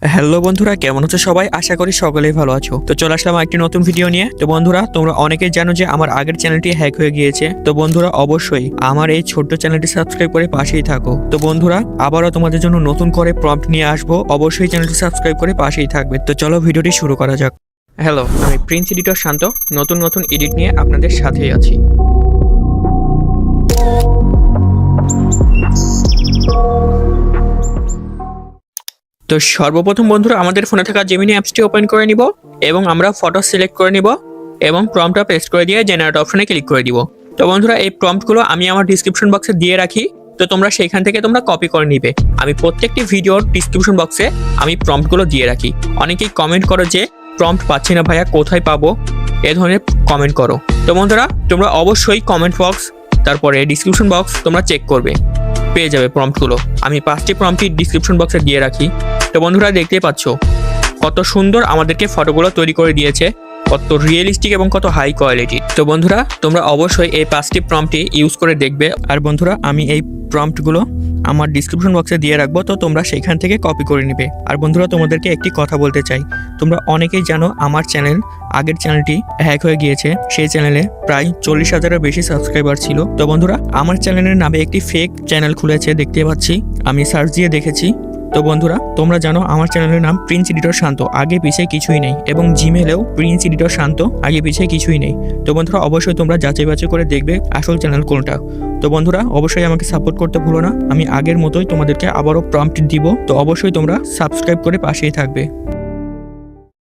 Hello বন্ধুরা, কেমন আছো সবাই? আশা করি সকলেই ভালো আছো। তো চলে আসলাম একটি নতুন ভিডিও নিয়ে। তো বন্ধুরা, তোমরা অনেকেই জানো যে আমার আগের চ্যানেলটি হ্যাক হয়ে গিয়েছে। তো বন্ধুরা, অবশ্যই আমার এই ছোট্ট চ্যানেলটি সাবস্ক্রাইব করে পাশেই থাকো। তো বন্ধুরা, আবারও তোমাদের জন্য নতুন করে প্রম্পট নিয়ে আসবো। অবশ্যই চ্যানেলটি সাবস্ক্রাইব করে পাশেই থাকবে। তো চলো ভিডিওটি শুরু করা যাক। হ্যালো, আমি প্রিন্স এডিটর শান্ত নতুন এডিট নিয়ে আপনাদের সাথেই আছি। তো সর্বপ্রথম বন্ধুরা, আমাদের ফোনে থাকা জেমিনি অ্যাপসটি ওপেন করে নিব এবং আমরা ফটো সিলেক্ট করে নিব এবং প্রম্পটটা পেস্ট করে দিয়ে জেনারেট অপশনে ক্লিক করে দিব। তো বন্ধুরা, এই প্রম্পটগুলো আমি আমার ডিসক্রিপশন বক্সে দিয়ে রাখি। তো তোমরা সেইখান থেকে তোমরা কপি করে নিবে। আমি প্রত্যেকটি ভিডিওর ডিসক্রিপশন বক্সে আমি প্রম্পটগুলো দিয়ে রাখি। অনেকেই কমেন্ট করো যে প্রম্পট পাচ্ছি না ভাইয়া, কোথায় পাবো, এ ধরনের কমেন্ট করো। তো বন্ধুরা, তোমরা অবশ্যই কমেন্ট বক্স তারপরে ডিসক্রিপশন বক্স তোমরা চেক করবে, পেয়ে যাবে প্রম্পটগুলো। আমি 5টি প্রম্পটই ডিসক্রিপশন বক্সে দিয়ে রাখি। তো বন্ধুরা, দেখতেই পাচ্ছ কত সুন্দর আমাদেরকে ফটোগুলো তৈরি করে দিয়েছে, কত রিয়েলিস্টিক এবং কত হাই কোয়ালিটি। তো বন্ধুরা, তোমরা অবশ্যই এই 5টি প্রম্পটই ইউজ করে দেখবে। আর বন্ধুরা, আমি এই প্রম্পটগুলো আমার ডিসক্রিপশন বক্সে দিয়ে রাখবো, তো তোমরা সেখান থেকে কপি করে নিবে। আর বন্ধুরা, তোমাদেরকে একটি কথা বলতে চাই। তোমরা অনেকেই জানো আমার চ্যানেল, আগের চ্যানেলটি হ্যাক হয়ে গিয়েছে। সেই চ্যানেলে প্রায় 40,000-এর বেশি সাবস্ক্রাইবার ছিল। তো বন্ধুরা, আমার চ্যানেলের নামে একটি ফেক চ্যানেল খুলেছে, দেখতে পাচ্ছি, আমি সার্চ দিয়ে দেখেছি। তো বন্ধুরা, তোমরা জানো আমার চ্যানেলের নাম প্রিন্স এডিটর শান্ত, আগে পিছিয়ে কিছুই নেই, এবং জিমেলেও প্রিন্স এডিটর শান্ত, আগে পিছিয়ে কিছুই নেই। তো বন্ধুরা, অবশ্যই তোমরা যাচাই বাছাই করে দেখবে আসল চ্যানেল কোনটা। তো বন্ধুরা, অবশ্যই আমাকে সাপোর্ট করতে ভুলো না। আমি আগের মতোই তোমাদেরকে আবারও প্রম্পট দিব। তো অবশ্যই তোমরা সাবস্ক্রাইব করে পাশেই থাকবে।